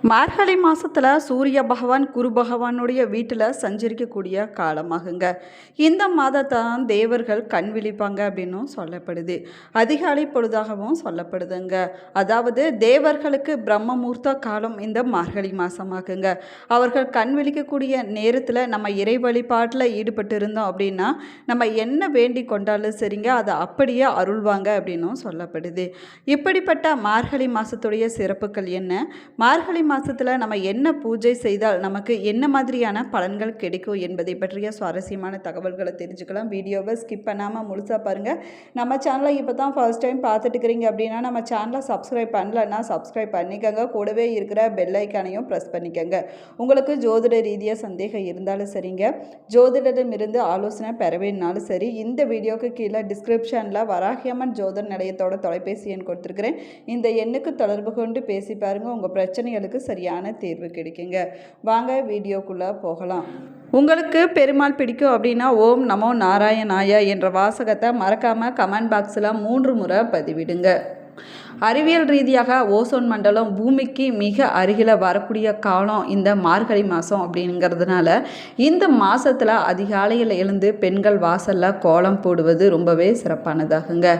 மார்கழி மாதத்தில் சூரிய பகவான் குரு பகவானுடைய வீட்டில் சஞ்சரிக்கக்கூடிய காலமாகுங்க. இந்த மாதத்தை தேவர்கள் கண் விழிப்பாங்க அப்படின்னும் சொல்லப்படுது. அதிகாலை பொழுதாகவும் சொல்லப்படுதுங்க. அதாவது தேவர்களுக்கு பிரம்ம முகூர்த்த காலம் இந்த மார்கழி மாதமாகுங்க. அவர்கள் கண் விழிக்கக்கூடிய நேரத்தில் நம்ம இறை வழிபாட்டில் ஈடுபட்டு இருந்தோம் அப்படின்னா நம்ம என்ன வேண்டி கொண்டாலும் சரிங்க, அதை அப்படியே அருள்வாங்க அப்படின்னும் சொல்லப்படுது. இப்படிப்பட்ட மார்கழி மாதத்துடைய சிறப்புகள் என்ன, மார்கழி மாதத்தில் நம்ம என்ன பூஜை செய்தால் நமக்கு என்ன மாதிரியான பலன்கள் கிடைக்கும் என்பதை பற்றிய சுவாரஸ்யமான தகவல்களை தெரிஞ்சுக்கலாம். வீடியோவை ஸ்கிப் பண்ணாமல் முழுசாக பாருங்கள். நம்ம சேனலை இப்போ தான் ஃபர்ஸ்ட் டைம் பார்த்துட்டு இருக்கிறீங்க அப்படின்னா நம்ம சேனலை சப்ஸ்கிரைப் பண்ணலன்னா சப்ஸ்கிரைப் பண்ணிக்கோங்க. கூடவே இருக்கிற பெல் ஐக்கானையும் ப்ரெஸ் பண்ணிக்கோங்க. உங்களுக்கு ஜோதிட ரீதியாக சந்தேகம் இருந்தாலும் சரிங்க, ஜோதிடமிருந்து ஆலோசனை பெற வேணுனாலும் சரி, இந்த வீடியோக்கு கீழே டிஸ்கிரிப்ஷனில் வராகியம்மன் ஜோதிட நிலையத்தோட தொலைபேசி எண் கொடுத்துருக்குறேன். இந்த எண்ணுக்கு தொடர்பு கொண்டு பேசி பாருங்கள். உங்கள் பிரச்சனைகளுக்கு சரியான தேர்வு கிடைக்குங்க. வாங்க வீடியோக்குள்ளே போகலாம். உங்களுக்கு பெருமாள் பிடிக்கும் அப்படின்னா ஓம் நமோ நாராயணாய என்ற வாசகத்தை மறக்காமல் கமெண்ட் பாக்ஸில் 3 முறை பதிவிடுங்க. அறிவியல் ரீதியாக ஓசோன் மண்டலம் பூமிக்கு மிக அருகில் வரக்கூடிய காலம் இந்த மார்கழி மாதம் அப்படிங்கிறதுனால இந்த மாதத்தில் அதிகாலையில் எழுந்து பெண்கள் வாசலில் கோலம் போடுவது ரொம்பவே சிறப்பானதாகுங்க.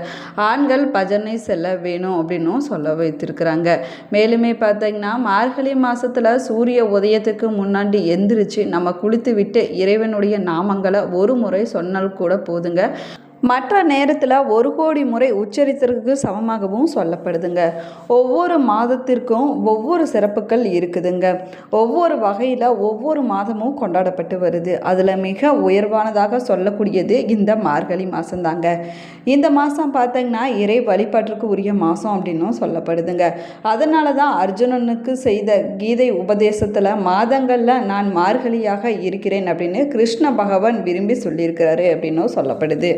ஆண்கள் பஜனை செல்ல வேணும் அப்படின்னும் சொல்ல வைத்திருக்கிறாங்க. மேலுமே பார்த்தீங்கன்னா மார்கழி மாதத்தில் சூரிய உதயத்துக்கு முன்னாடி எந்திரிச்சு நம்ம குளித்து விட்டு இறைவனுடைய நாமங்களை ஒரு முறை சொன்னால் கூட போதுங்க. மற்ற நேரத்தில் 1 கோடி முறை உச்சரித்ததற்கு சமமாகவும் சொல்லப்படுதுங்க. ஒவ்வொரு மாதத்திற்கும் ஒவ்வொரு சிறப்புகள் இருக்குதுங்க. ஒவ்வொரு வகையில் ஒவ்வொரு மாதமும் கொண்டாடப்பட்டு வருது. அதில் மிக உயர்வானதாக சொல்லக்கூடியது இந்த மார்கழி மாதம்தாங்க. இந்த மாதம் பார்த்தீங்கன்னா இறை வழிபாட்டிற்கு உரிய மாதம் அப்படின்னும் சொல்லப்படுதுங்க. அதனால தான் அர்ஜுனனுக்கு செய்த கீதை உபதேசத்தில் மாதங்களில் நான் மார்கழியாக இருக்கிறேன் அப்படின்னு கிருஷ்ண பகவான் விரும்பி சொல்லியிருக்கிறாரு அப்படின்னும் சொல்லப்படுது.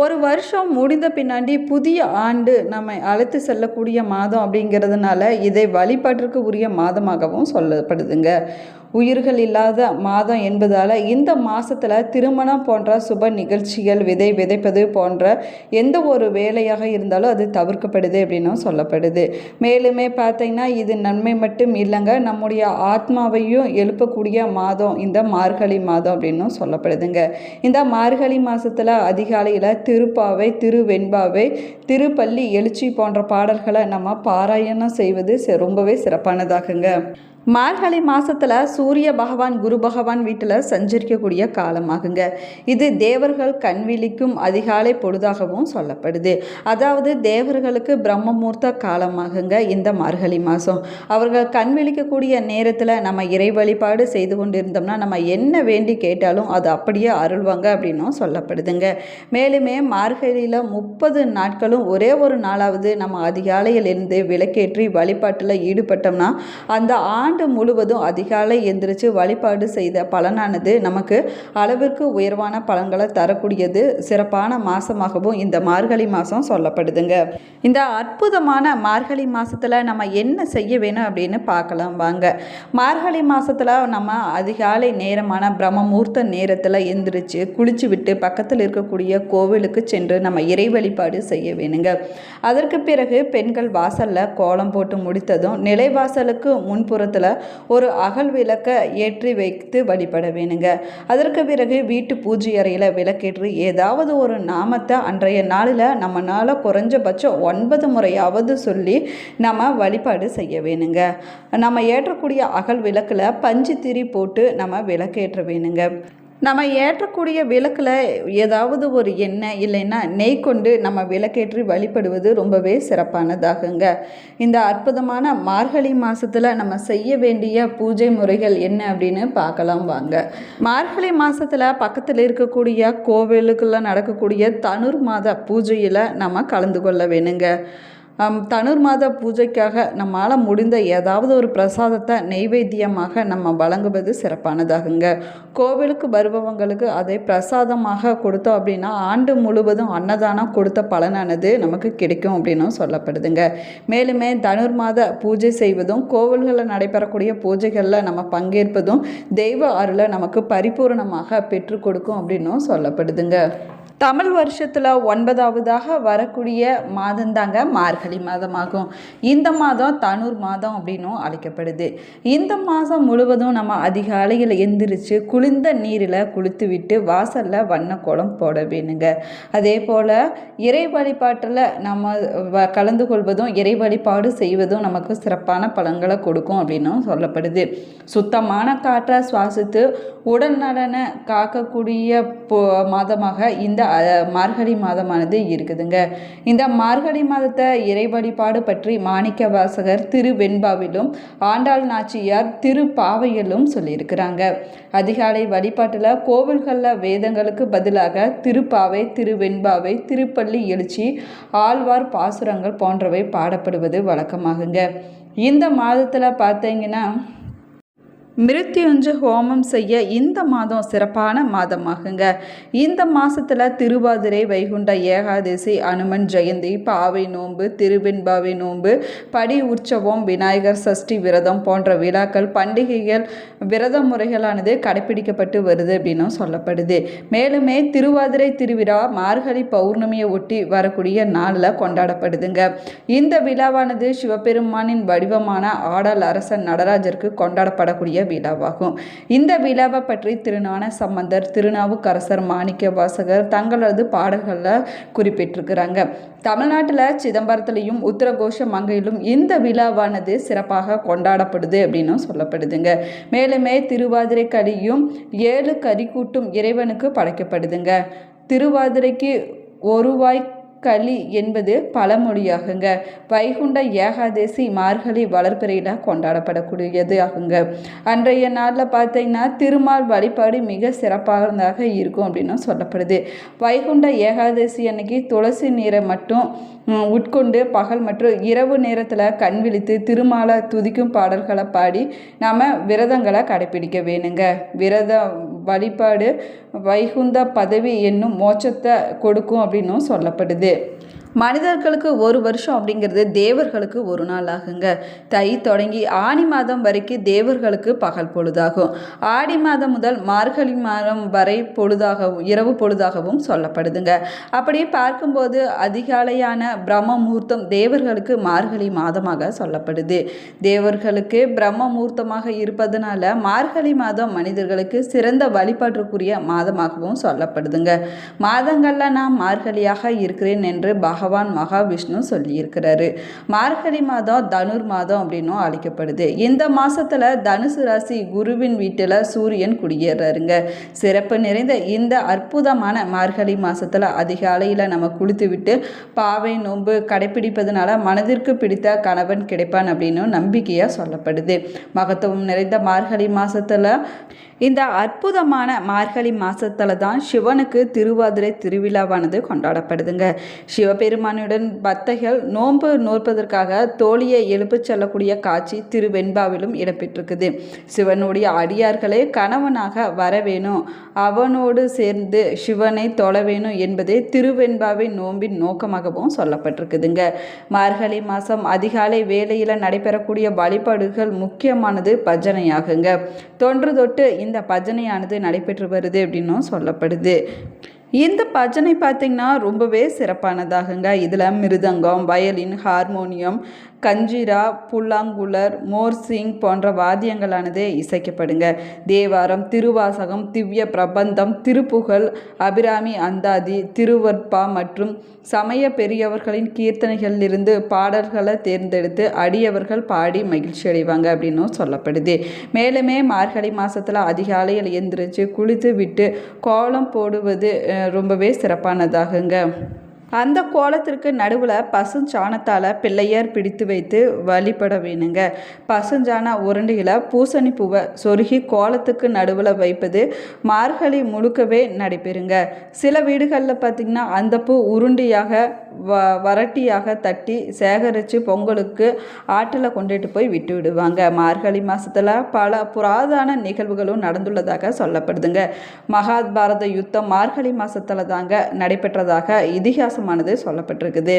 ஒரு வருஷம் முடிந்த பின்னாடி புதிய ஆண்டு நம்மை அழைத்து செல்லக்கூடிய மாதம் அப்படிங்கிறதுனால இதை வழிபாட்டிற்கு உரிய மாதமாகவும் சொல்லப்படுதுங்க. உயிர்கள் இல்லாத மாதம் என்பதால் இந்த மாதத்தில் திருமணம் போன்ற சுப நிகழ்ச்சிகள், விதை விதைப்பது போன்ற எந்த ஒரு வேலையாக இருந்தாலும் அது தவிர்க்கப்படுது அப்படின்னும் சொல்லப்படுது. மேலுமே பார்த்தீங்கன்னா இது நன்மை மட்டும் இல்லைங்க, நம்முடைய ஆத்மாவையும் எழுப்பக்கூடிய மாதம் இந்த மார்கழி மாதம் அப்படின்னும் சொல்லப்படுதுங்க. இந்த மார்கழி மாதத்தில் அதிகாலையில் திருப்பாவை, திருவெண்பாவை, திருப்பள்ளி எழுச்சி போன்ற பாடல்களை நம்ம பாராயணம் செய்வது ரொம்பவே சிறப்பானதாகுங்க. மார்கழி மாதத்தில் சூரிய பகவான் குரு பகவான் வீட்டில் சஞ்சரிக்கக்கூடிய காலமாகுங்க. இது தேவர்கள் கண்விழிக்கும் அதிகாலை பொழுதாகவும் சொல்லப்படுது. அதாவது தேவர்களுக்கு பிரம்ம முகூர்த்த காலமாகுங்க இந்த மார்கழி மாதம். அவர்கள் கண்விழிக்கக்கூடிய நேரத்தில் நம்ம இறை வழிபாடு செய்து கொண்டிருந்தோம்னா நம்ம என்ன வேண்டி கேட்டாலும் அது அப்படியே அருள்வாங்க அப்படின்னும் சொல்லப்படுதுங்க. மேலுமே மார்கழியில் 30 நாட்களும் ஒரே ஒரு நாளாவது நம்ம அதிகாலையிலிருந்து விளக்கேற்றி வழிபாட்டில் ஈடுபட்டோம்னா அந்த ஆண்டு முழுவதும் அதிகாலை எந்திரிச்சு வழிபாடு செய்த பலனானது நமக்கு அளவிற்கு உயர்வான பலன்களை தரக்கூடியது சிறப்பான மாதமாகவும் இந்த மார்கழி மாதம் சொல்லப்படுதுங்க. இந்த அற்புதமான மார்கழி மாதத்தில் நம்ம என்ன செய்ய வேணும் அப்படின்னு பார்க்கலாம் வாங்க. மார்கழி மாதத்தில் நம்ம அதிகாலை நேரமான பிரம்ம முகூர்த்த நேரத்தில் எந்திரிச்சு குளிச்சு விட்டு பக்கத்தில் இருக்கக்கூடிய கோவிலுக்கு சென்று நம்ம இறை வழிபாடு செய்ய வேணுங்க. அதற்கு பிறகு பெண்கள் வாசலில் கோலம் போட்டு முடித்ததும் நிலைவாசலுக்கு முன்புறத்தில் ஒரு அகல் விளக்கை ஏற்றி வைத்து வழிபட வேணுங்க. அதற்கு பிறகு வீட்டு பூஜை அறையில் விளக்கேற்றி ஏதாவது ஒரு நாமத்தை அன்றைய நாளில் நம்மளால் குறைஞ்சபட்சம் 9 முறையாவது சொல்லி நம்ம வழிபாடு செய்ய வேணுங்க. நம்ம ஏற்றக்கூடிய அகல் விளக்கில் பஞ்சு திரி போட்டு நம்ம விளக்கேற்ற வேணுங்க. நம்ம ஏற்றக்கூடிய விளக்கில் ஏதாவது ஒரு எண்ணெய் இல்லைன்னா நெய் கொண்டு நம்ம விளக்கேற்றி வழிபடுவது ரொம்பவே சிறப்பானதாகுங்க. இந்த அற்புதமான மார்கழி மாதத்தில் நம்ம செய்ய வேண்டிய பூஜை முறைகள் என்ன அப்படின்னு பார்க்கலாம் வாங்க. மார்கழி மாதத்தில் பக்கத்தில் இருக்கக்கூடிய கோவிலுக்குள்ள நடக்கக்கூடிய தனுர் மாத பூஜையில் நம்ம கலந்து கொள்ள வேணுங்க. தனுர் மாத பூஜைக்காக நம்மளால் முடிந்த ஏதாவது ஒரு பிரசாதத்தை நெய்வேத்தியமாக நம்ம வழங்குவது சிறப்பானதாகுங்க. கோவிலுக்கு வருபவங்களுக்கு அதை பிரசாதமாக கொடுத்தோம் அப்படின்னா ஆண்டு முழுவதும் அன்னதானம் கொடுத்த பலனானது நமக்கு கிடைக்கும் அப்படின்னும் சொல்லப்படுதுங்க. மேலுமே தனுர் மாத பூஜை செய்வதும் கோவில்களில் நடைபெறக்கூடிய பூஜைகளில் நம்ம பங்கேற்பதும் தெய்வ அருளை நமக்கு பரிபூர்ணமாக பெற்றுக் கொடுக்கும் அப்படின்னும் சொல்லப்படுதுங்க. தமிழ் வருஷத்தில் 9வதாக வரக்கூடிய மாதந்தாங்க மார்கழி மாதமாகும். இந்த மாதம் தனுர் மாதம் அப்படின்னும் அழைக்கப்படுது. இந்த மாதம் முழுவதும் நம்ம அதிகாலையில் எந்திரிச்சு குளிர்ந்த நீரில் குளித்து விட்டு வாசலில் வண்ண கோலம் போட வேணுங்க. அதே போல் இறை வழிபாட்டில் நம்ம கலந்து கொள்வதும் இறை வழிபாடு செய்வதும் நமக்கு சிறப்பான பலன்களை கொடுக்கும் அப்படின்னும் சொல்லப்படுது. சுத்தமான காற்றை சுவாசித்து உடல் நலனை காக்கக்கூடிய மாதமாக இந்த மார்கழி மாதமானது இருக்குதுங்க. இந்த மார்கழி மாதத்தை இறை வழிபாடு பற்றி மாணிக்க வாசகர் திருவெண்பாவிலும் ஆண்டாள் நாச்சியார் திருப்பாவையிலும் சொல்லியிருக்கிறாங்க. அதிகாலை வழிபாட்டில் கோவில்களில் வேதங்களுக்கு பதிலாக திருப்பாவை, திருவெண்பாவை, திருப்பள்ளி எழுச்சி, ஆழ்வார் பாசுரங்கள் போன்றவை பாடப்படுவது வழக்கமாகுங்க. இந்த மாதத்தில் பார்த்தீங்கன்னா மிருத்யுஞ்ச ஹோமம் செய்ய இந்த மாதம் சிறப்பான மாதமாகுங்க. இந்த மாதத்தில் திருவாதிரை, வைகுண்ட ஏகாதசி, அனுமன் ஜெயந்தி, பாவை நோன்பு, திருவெண்பாவை நோன்பு, படி உற்சவம், விநாயகர் சஷ்டி விரதம் போன்ற விழாக்கள், பண்டிகைகள், விரத முறைகளானது கடைபிடிக்கப்பட்டு வருது அப்படின்னும் சொல்லப்படுது. மேலுமே திருவாதிரை திருவிழா மார்கழி பௌர்ணமியை ஒட்டி வரக்கூடிய நாளில் கொண்டாடப்படுதுங்க. இந்த விழாவானது சிவபெருமானின் வடிவமான ஆடல் அரசன் நடராஜருக்கு கொண்டாடப்படக்கூடிய விழாவாகும். இந்த விழாவை பற்றி திருஞான சம்பந்தர், திருநாவுக்கரசர், மாணிக்க வாசகர் தங்களது பாடல்களில் குறிப்பிட்டிருக்கிறாங்க. தமிழ்நாட்டில் சிதம்பரத்திலையும் உத்தரகோஷ மங்கையிலும் இந்த விழாவானது சிறப்பாக கொண்டாடப்படுது அப்படின்னு சொல்லப்படுதுங்க. மேலுமே திருவாதிரை களியும் 7 கறி கூட்டும் இறைவனுக்கு படைக்கப்படுதுங்க. திருவாதிரைக்கு ஒருவாய் களி என்பது பழமொழியாகுங்க. வைகுண்ட ஏகாதசி மார்கழி வளர்பிறையில் கொண்டாடப்படக்கூடியது ஆகுங்க. அன்றைய நாளில் பார்த்தீங்கன்னா திருமால் வழிபாடு மிக சிறப்பானதாக இருக்கும் அப்படின்னு சொல்லப்படுது. வைகுண்ட ஏகாதசி அன்னைக்கு துளசி நீரை மட்டும் உட்கொண்டு பகல் மற்றும் இரவு நேரத்தில் கண் விழித்து திருமாலை துதிக்கும் பாடல்களை பாடி நாம் விரதங்களை கடைபிடிக்க வேணுங்க. விரத வழிபாடு வைகுந்த பதவி என்னும் மோட்சத்தை கொடுக்கும் அப்படின்னும் சொல்லப்படுது. மனிதர்களுக்கு ஒரு வருஷம் அப்படிங்கிறது தேவர்களுக்கு ஒரு நாள் ஆகுங்க. தை தொடங்கி ஆனி மாதம் வரைக்கும் தேவர்களுக்கு பகல் பொழுதாகும். ஆடி மாதம் முதல் மார்கழி மாதம் வரை பொழுதாகவும் இரவு பொழுதாகவும் சொல்லப்படுதுங்க. அப்படி பார்க்கும்போது அதிகாலையான பிரம்ம முகூர்த்தம் தேவர்களுக்கு மார்கழி மாதமாக சொல்லப்படுது. தேவர்களுக்கு பிரம்ம முகூர்த்தமாக இருப்பதனால மார்கழி மாதம் மனிதர்களுக்கு சிறந்த வழிபாட்டுக்குரிய மாதமாகவும் சொல்லப்படுதுங்க. மாதங்களில் நான் மார்கழியாக இருக்கிறேன் என்று பகவான் மகாவிஷ்ணு சொல்லியிருக்கிறாரு. மார்கழி மாதம் தனுர் மாதம் அப்படின்னும் அழைக்கப்படுது. இந்த மாசத்துல தனுசு ராசி குருவின் வீட்டில் சூரியன் குடியேறாருங்க. சிறப்பு நிறைந்த இந்த அற்புதமான மார்கழி மாசத்துல அதிகாலையில் நம்ம குளித்து விட்டு பாவை நோன்பு கடைபிடிப்பதனால மனதிற்கு பிடித்த கணவன் கிடைப்பான் அப்படின்னு நம்பிக்கையா சொல்லப்படுது. மகத்துவம் நிறைந்த மார்கழி மாசத்துல இந்த அற்புதமான மார்கழி மாசத்துல தான் சிவனுக்கு திருவாதிரை திருவிழாவானது கொண்டாடப்படுதுங்க. சிவபெருமானுடன் பக்தர்கள் நோன்பு நோற்பதற்காக தோழியை எழுப்பிச் செல்லக்கூடிய காட்சி திருவெண்பாவிலும் இடம்பெற்றிருக்குது. சிவனுடைய அடியார்களே கணவனாக வர வேணும், அவனோடு சேர்ந்து சிவனை தொழ வேணும் என்பதே திருவெண்பாவின் நோன்பின் நோக்கமாகவும் சொல்லப்பட்டிருக்குதுங்க. மார்கழி மாதம் அதிகாலை வேளையில் நடைபெறக்கூடிய வழிபாடுகள் முக்கியமானது பஜனையாகுங்க. தொன்று தொட்டு இந்த பஜனையானது நடைபெற்று வருது அப்படின்னும் சொல்லப்படுது. இந்த பஜனை பார்த்திங்கன்னா ரொம்பவே சிறப்பானதாகுங்க. இதில் மிருதங்கம், வயலின், ஹார்மோனியம், கஞ்சிரா, புல்லாங்குழல், மோர்சிங் போன்ற வாத்தியங்களானது இசைக்கப்படுங்க. தேவாரம், திருவாசகம், திவ்ய பிரபந்தம், திருப்புகழ், அபிராமி அந்தாதி, திருவற்பா மற்றும் சமய பெரியவர்களின் கீர்த்தனைகளிலிருந்து பாடல்களை தேர்ந்தெடுத்து அடியவர்கள் பாடி மகிழ்ச்சி அடைவாங்க அப்படின்னும் சொல்லப்படுது. மேலுமே மார்கழி மாதத்தில் அதிகாலையில் எந்திரிச்சு குளித்து விட்டு கோலம் போடுவது ரொம்பவே சிறப்பானதாகுங்க. அந்த கோலத்திற்கு நடுவில் பசுஞ்சாணத்தால் பிள்ளையார் பிடித்து வைத்து வழிபட வேணுங்க. பசுஞ்சாண உருண்டையில் பூசணி பூவை சொருகி கோலத்துக்கு நடுவில் வைப்பது மார்கழி முழுக்கவே நடைபெறுங்க. சில வீடுகளில் பார்த்திங்கன்னா அந்த பூ உருண்டையாக வரட்டியாக தட்டி சேகரித்து பொங்கலுக்கு ஆற்றில் கொண்டுட்டு போய் விட்டு விடுவாங்க. மார்கழி மாதத்தில் பல புராதன நிகழ்வுகளும் நடந்துள்ளதாக சொல்லப்படுதுங்க. மகாபாரத யுத்தம் மார்கழி மாதத்தில் தாங்க நடைபெற்றதாக இதிகாசம் சொல்லப்பட்டிருக்குது.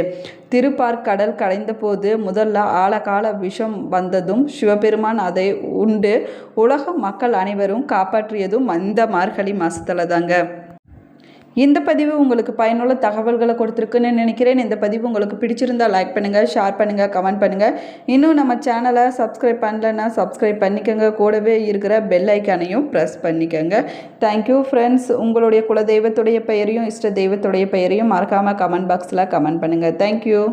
திருப்பார்கடல் கடைந்த போது முதல்ல ஆழகால விஷம் வந்ததும் சிவபெருமான் அதை உண்டு உலக மக்கள் அனைவரும் காப்பாற்றியதும் இந்த மார்கழி மாசத்துல தாங்க. இந்த பதிவு உங்களுக்கு பயனுள்ள தகவல்களை கொடுத்துருக்குன்னு நினைக்கிறேன். இந்த பதிவு உங்களுக்கு பிடிச்சிருந்தால் லைக் பண்ணுங்கள், ஷேர் பண்ணுங்கள், கமெண்ட் பண்ணுங்கள். இன்னும் நம்ம சேனலை சப்ஸ்கிரைப் பண்ணலைன்னா சப்ஸ்கிரைப் பண்ணிக்கோங்க. கூடவே இருக்கிற பெல் ஐக்கானையும் ப்ரெஸ் பண்ணிக்கோங்க. Thank you friends. உங்களுடைய குலதெய்வத்துடைய பெயரையும் இஷ்ட தெய்வத்துடைய பெயரையும் மறக்காமல் கமெண்ட் பாக்ஸில் கமெண்ட் பண்ணுங்கள். தேங்க்யூ.